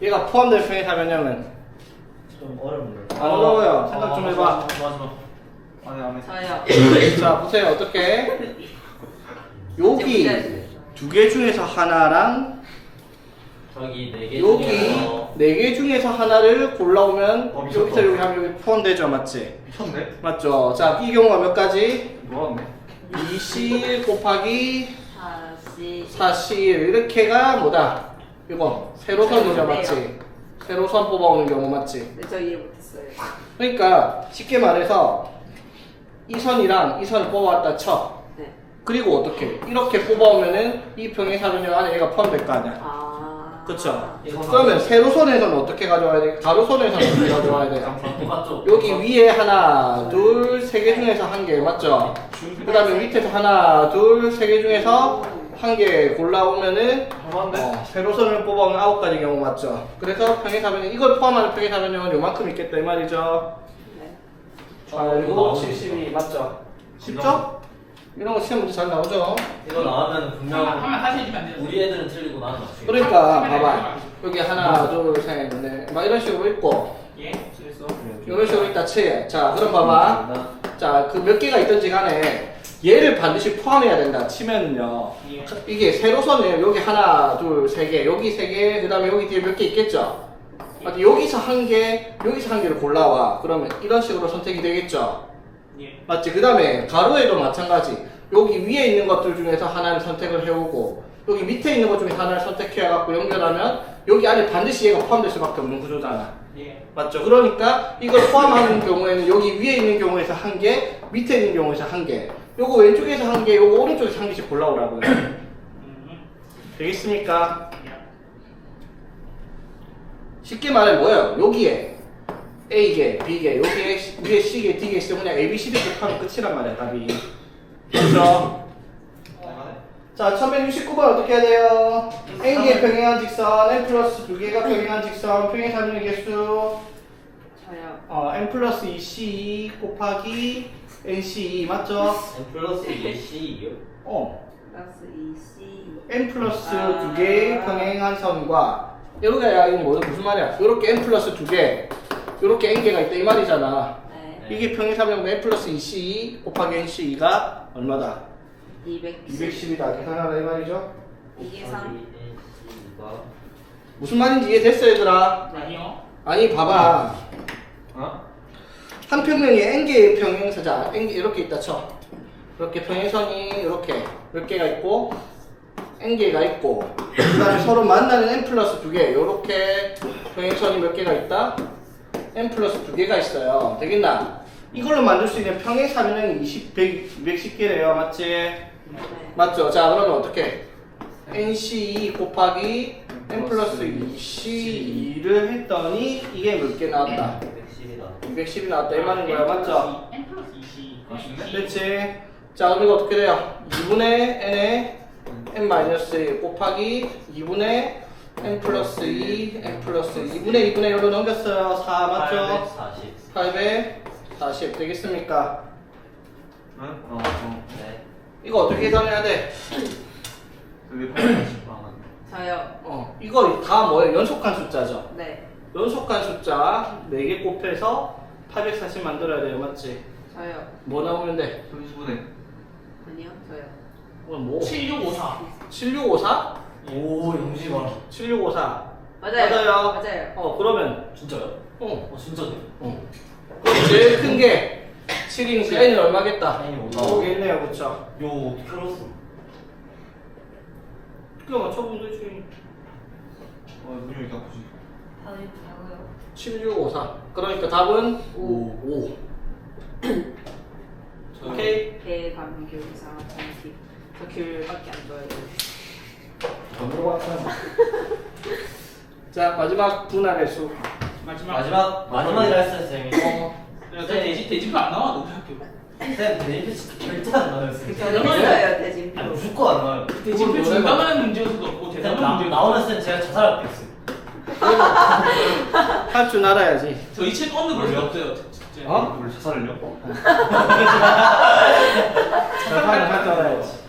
얘가 포함된 평행사변형은 좀 어렵네요 안 어려워요. 생각 좀 해봐. 마지막. 안해. 저요. 자, 보세요. 어떻게? 여기 2개 중에서 하나랑 저기 4개 여기 중에서 4개 중에서 하나를 골라오면 미쳤다. 여기서 여기 하면 여기 포함되죠, 맞지? 미쳤네. 맞죠? 자, 이 경우가 몇 가지? 놀았네. 2C 곱하기 4C 4C 이렇게가 뭐다? 이거 세로선이죠, 맞지? 세로선 뽑아오는 경우 맞지? 네, 저 이해 못했어요. 그러니까 쉽게 말해서 이 선이랑 이 선을 뽑아왔다 쳐. 네. 그리고 어떻게? 이렇게 뽑아오면은 이 평행사변형 안에 얘가 포함될 거 아니야. 아. 그쵸? 그러면 세로선에서는 어떻게 가져와야 돼? 가로선에서는 어떻게 가져와야 돼? 똑같죠? 여기 위에 하나, 둘, 세 개 중에서 한 개, 맞죠? 그 다음에 밑에서 하나, 둘, 세 개 중에서 한 개 골라오면은 세로선을 뽑아오면 9가지 경우 맞죠? 그래서 평행사변형, 이걸 포함하는 평행사변형은 요만큼 있겠다 이 말이죠? 네. 그리고 72 맞죠? 쉽죠? 이런 거 시험 문제 잘 나오죠? 이거 나오면 분명 한번 다시 해주면 안 돼요? 우리 애들은 틀리고 나는 맞추겠다 그러니까 봐봐 여기 하나, 둘, 셋, 넷 막 이런 식으로 있고 예? 그랬어? 이런 식으로 있다 치에 자 그럼 봐봐 자 그 몇 개가 있든지 간에 얘를 반드시 포함해야 된다 치면은요 예. 이게 세로선에 여기 하나, 둘, 세 개, 여기 세 개, 그 다음에 여기 뒤에 몇 개 있겠죠? 맞지? 여기서 한 개, 여기서 한 개를 골라와. 그러면 이런 식으로 선택이 되겠죠? 예. 맞지? 그 다음에 가로에도 마찬가지. 여기 위에 있는 것들 중에서 하나를 선택을 해오고 여기 밑에 있는 것 중에 하나를 선택해갖고 연결하면 여기 안에 반드시 얘가 포함될 수밖에 없는 구조잖아. 예. 맞죠? 그러니까 이걸 포함하는 경우에는 여기 위에 있는 경우에서 한 개, 밑에 있는 경우에서 한 개, 요거 왼쪽에서 한 개, 요거 오른쪽에서 한 개씩 골라오라고요. 되겠습니까? 쉽게 말해 뭐예요? 여기에 A개, B개, 여기에 위에 C개, D개 있으면 그냥 A, B, C, D 곱하면 끝이란 말이야 답이. 그렇죠? 자 1169번 어떻게 해야 돼요? N개 평행한 직선, N 플러스 2개가 평행한 직선, 평행사면의 개수 저요. N 플러스 2C 곱하기 NC 맞죠? N 플러스 2C요? 플러스 2C. N 플러스 2개의 평행한 선과 이렇게 이거 무슨 말이야? 이렇게 N 플러스 2개 이렇게 N개가 있다 이 말이잖아. 네. 이게 평행사면 N 플러스 2C 곱하기 NC가 얼마다? 210. 210이다 계산하라 이 말이죠? 이게 3. NC가 무슨 말인지 이해됐어 얘들아? 아니요. 아니 봐봐 어? 한 평면이 N개의 평행사자 N개 이렇게 있다 쳐 이렇게 평행선이 이렇게 몇 개가 있고 N개가 있고 그 다음에 서로 만나는 N 플러스 2개 이렇게 평행선이 몇 개가 있다? N 플러스 2개가 있어요 되겠나? 이걸로 만들 수 있는 평행사면은 210개래요 맞지? 네. 맞죠? 자 그러면 어떻게? NC 곱하기 N 플러스 2C2를 했더니 이게 몇 개 나왔다? 110이다 210이 나왔다 이 말인 거야 맞죠? N 플러스 2C. 그렇지. 자, 그럼 이거 어떻게 돼요? 2분의 n에 n-1 곱하기 2분의 n 플러스 2, n 플러스 2분의 2분의 1로 넘겼어요. 4 맞죠? 840 840 되겠습니까? 응? 네 이거 어떻게 계산해야 돼? 그게 840만 저요. 이거 다 뭐예요? 연속한 숫자죠? 네. 연속한 숫자 4개 곱해서 840 만들어야 돼요. 맞지? 저요. 뭐 나오면 돼? 30분의 아니요. 저요. 오늘 뭐? 7654. 7654? 오 용지 봐라 7654 맞아요. 맞아요. 맞아요. 그러면 진짜요? 진짜네 그럼 제일 큰 게 7이니까 n은 얼마겠다? N이 5겠네요 그쵸? 요 어떻게 알았어? 그거 맞춰보면 되지 눈이 다 보지 다음이 뭐라고요? 7654 그러니까 답은 5 오케이? 대감 교사 정식. 저 귤밖에 안 좋아해요. 더 물어봤잖아 자 마지막 분할의 수 마지막이라 했어요 쌤이 야, 돼지표 안 나와 너희 학교. 쌤 대입이 절대 안 나와요 쌤 저는 있어요 대진표. 아니 무조건 안 나와요 돼지표 중간하는 문제여서도 없고 쌤 대단한 문제여서. 나오는 쌤 제가 자살할 게 있어요 할 줄 알아야지 저희 책 없는 걸 수가 없어요. 진짜. 어? 우리 자살을요? 자살을 할 줄 알아야지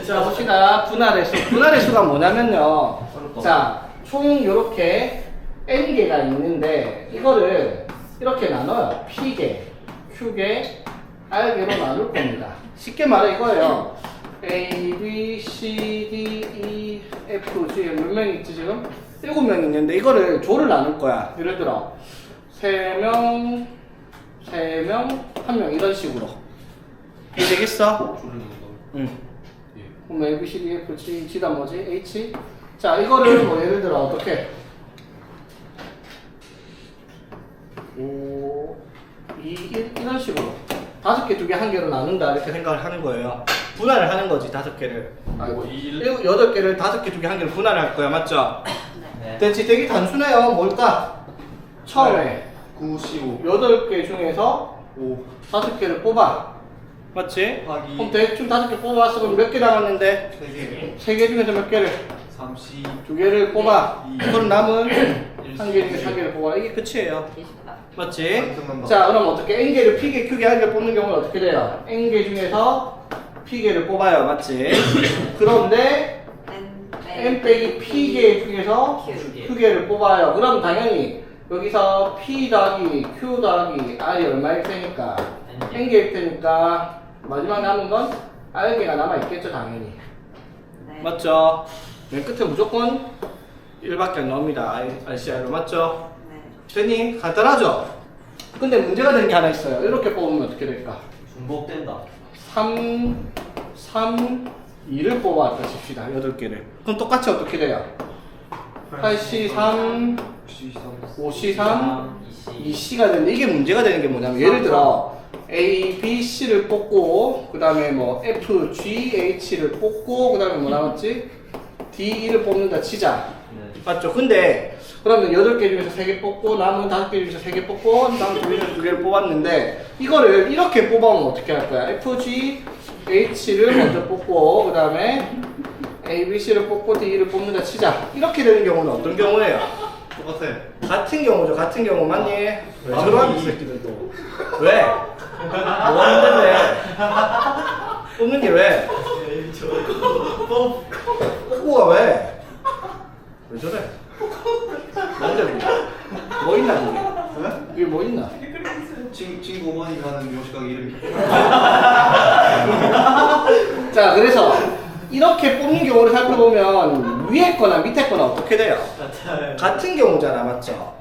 자 봅시다 분할의 수 분할의 수가 뭐냐면요 자 총 요렇게 n개가 있는데 이거를 이렇게 나눠요 p개, q개, r개로 나눌 겁니다 쉽게 말해 이거예요 A, B, C, D, E, F, G 몇 명 있지 지금? 7명 있는데 이거를 조를 나눌 거야 예를 들어 3명, 3명, 1명 이런 식으로 이해 되겠어? 조를 넣는 응 예. 그럼 A, B, C, D, F, G, G다 뭐지? H? 자 이거를 뭐 예를 들어 어떻게 5, 2, 1 이런 식으로 5개, 2개, 1개로 나눈다 이렇게 생각을 하는 거예요 분할을 하는 거지 5개를 아이고 8개를 5개, 2개, 1개를 분할을 할 거야 맞죠? 네 대체 되게 단순해요 뭘까? 처음에 9, 15 8개 중에서 5 5개를 뽑아 맞지? 곱하기 그럼 대충 5개 뽑아왔어 그럼 몇 개 남았는데? 3개 3개 중에서 몇 개를? 30 2개를 뽑아 이. 그럼 남은 일. 1개 중에 3개를 뽑아 이게 끝이에요 계시다. 맞지? 완성한다. 자 그럼 어떻게 N개를 P개, Q개, R개 뽑는 경우는 어떻게 돼요? N개 중에서 P개를 뽑아요 맞지? 그런데 N 빼기 P개 중에서 Q개를 뽑아요 그럼 당연히 여기서 P 더하기 Q 더하기 R이 얼마일 테니까 N개일 테니까 마지막 남은 건 R개가 남아있겠죠 당연히 네. 맞죠? 맨 끝에 무조건 1밖에 안 나옵니다 RCR로 맞죠? 네. 됐니? 간단하죠? 근데 문제가 되는 게 하나 있어요 이렇게 뽑으면 어떻게 될까? 중복된다 3, 2를 뽑아왔다 칩시다 8개를 그럼 똑같이 어떻게 돼요? 8C3, 5C3, 2C가 되는데 이게 문제가 되는 게 뭐냐면 예를 들어 A, B, C를 뽑고 그 다음에 뭐 F, G, H를 뽑고 그 다음에 뭐 나왔지? D2를 뽑는다 치자. 네. 맞죠? 근데 그러면 8개 중에서 3개 뽑고 남은 5개 중에서 3개 뽑고 남은 2개 중에서 2개를 뽑았는데 이거를 이렇게 뽑아오면 어떻게 할 거야? FG H를 먼저 뽑고 그 다음에 A, B, C를 뽑고 D를 뽑는다 치자. 이렇게 되는 경우는 어떤 경우예요? 똑같아요. 같은 경우죠. 같은 경우 맞니? 왜 아, 저러는 이 새끼들 또 왜? 뭐 하는데 왜? 뽑는 게 왜? 뽑고가 왜? 왜 저래? 뭔데 뭐 있나 그게? 이게 뭐 있나? 친구 어머니 가는 묘식가게 이름이. 자 그래서 이렇게 뽑는 경우를 살펴보면 위에 거나 밑에 거나 어떻게 돼요? 같은 경우잖아 맞죠?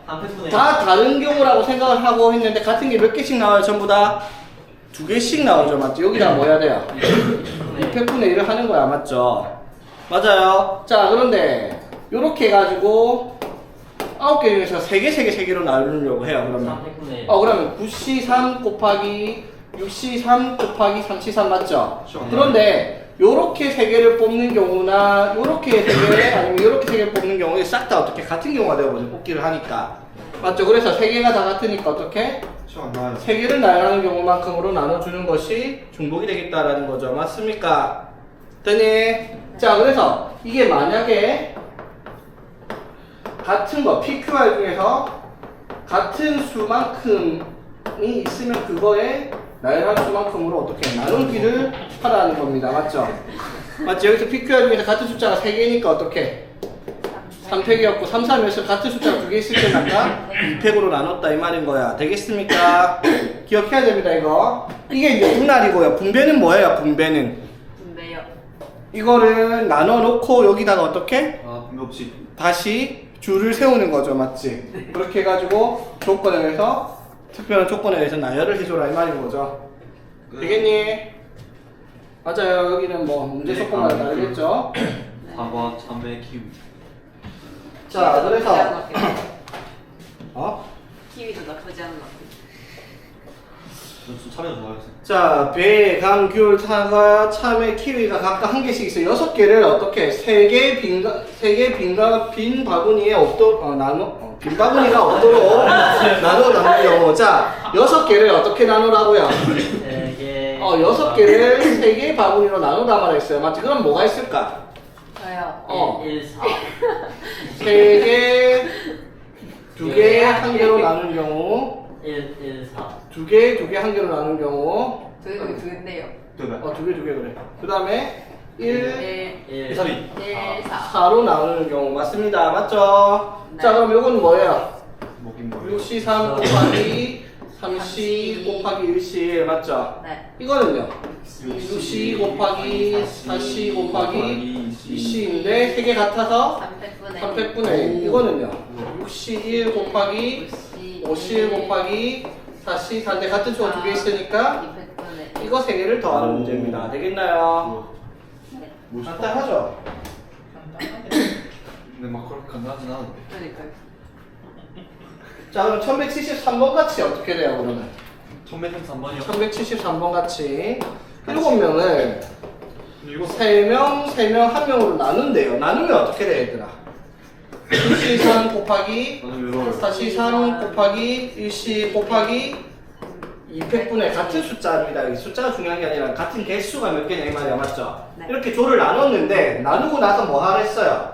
다 다른 경우라고 생각을 하고 했는데 같은 게 몇 개씩 나와요 전부 다? 2개씩 나오죠 맞죠? 여기다 뭐 해야 돼요? 200분의 1을 하는 거야 맞죠? 맞아요. 자 그런데 요렇게 해가지고 9개 중에서 3개로 나누려고 해요 그러면 300분의 1. 그러면 9C3 곱하기 6C3 곱하기 3C3 맞죠? 그렇죠. 그런데 요렇게 3개를 뽑는 경우나 요렇게 3개 아니면 요렇게 3개를 뽑는 경우에 싹 다 어떻게 같은 경우가 되어버려 뽑기를 하니까 맞죠? 그래서 3개가 다 같으니까 어떻게? 시험 안 나와요. 3개를 나열하는 경우만큼으로 나눠주는 것이 중복이 되겠다라는 거죠 맞습니까? 됐니? 자 그래서 이게 만약에 같은 거 PQR 중에서 같은 수만큼이 있으면 그거에 나열한 수만큼으로 어떻게 나누기를 하라는 겁니다. 맞죠? 맞죠? 여기서 PQR 중에서 같은 숫자가 3개니까 어떻게? 3팩이었고 3, 3이었을 같은 숫자가 2개 있을 때는 아까 2팩으로 나눴다 이 말인 거야. 되겠습니까? 기억해야 됩니다 이거. 이게 이제 분할이고요. 분배는 뭐예요? 분배는 근데요. 이거를 나눠 놓고 여기다가 어떻게? 아 분배 없이. 다시 줄을 세우는 거죠 맞지? 그렇게 해가지고 조건에 의해서 특별한 조건에 의해서 나열을 해줘라 이 말인 거죠 되겠니? 맞아요 여기는 뭐 문제 조건마다 다르겠죠? 사과, 참외, 키위. 자 그래서 나쁘지 않은 것 같아요. 어? 키위도 나쁘지 않은 것 같아요. 저 참외 좋아해요. 자 배, 감, 귤, 사과, 참외, 키위가 각각 1개씩 있어요 6개를 어떻게 3개 빈 바구니에 빈 바구니가 없도록 나누는 경우 자 6개를 어떻게 나누라고요? 3개. 6개를 3개의 바구니로 나누다 말했어요. 맞지? 그럼 뭐가 있을까? 저요. 1, 4. 3개, 2개, 1개로 나눈 경우 1, 4. 2개, 1개로 나눈 경우 저희 여기 두 개인데요. 네. 2개 그래. 그 다음에 1, 1, 1, 1, 4. 4로 나누는 경우 맞습니다. 맞죠? 네. 자 그럼 요건 뭐예요? 먹긴 뭐예요? 6C3 곱하기 3C 곱하기 1C 맞죠? 네. 이거는요 6C 곱하기 4C 곱하기 2C인데 3개 같아서 300분의 300분의 1 이거는요 6C1 곱하기 5C1 곱하기 4C 4인데 같은 수가 2개 있으니까 200분의 이거 3개를 더하는 문제입니다 되겠나요? 네. 간단하죠? 근데 막 그렇게 간단하진 않은데. 그러니까요. 자 그럼 1173번 같이 어떻게 돼요 그러면? 1103번이요. 1173번 같이 7명을 이거 3명, 3명, 1명으로 나눈대요. 나누면 어떻게 돼, 얘들아? 1C3 곱하기 나는 외로워요. 4C3 곱하기 1C 곱하기 200분의 같은 숫자입니다. 이 숫자가 중요한 게 아니라 같은 개수가 몇 개냐 이 말이야, 맞죠? 네. 이렇게 조를 나눴는데 나누고 나서 뭐 하라 했어요?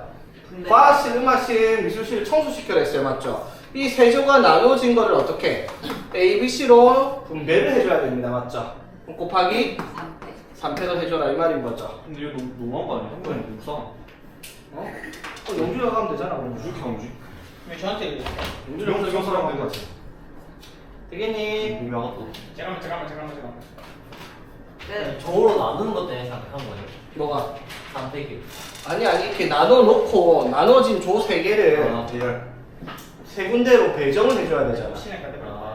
분배. 과학실, 음악실, 미술실 청소시켜라 했어요, 맞죠? 이 세 조가 나눠진 거를 어떻게? A, B, C로 분배를 해줘야 됩니다, 맞죠? 그럼 곱하기 3팩. 3팩을 해줘라 이 말인 거죠. 근데 이거 너무한 거 아니야? 한 번에 너무 싸. 어? 영주가 가면 되잖아, 그럼. 왜 이렇게 강우지? 왜 저한테 이래? 영주가 이거 사람 된거 같아. 되겠니? 몸이 아갔다. 잠깐만. 네. 저로 나누는 것 때문에 생각한 거예요. 뭐가? 300개. 아니 이렇게 나눠놓고 나눠진 조 세 개를 아, 대열. 세 군데로 배정을 해줘야 되잖아. 신의 가대. 아.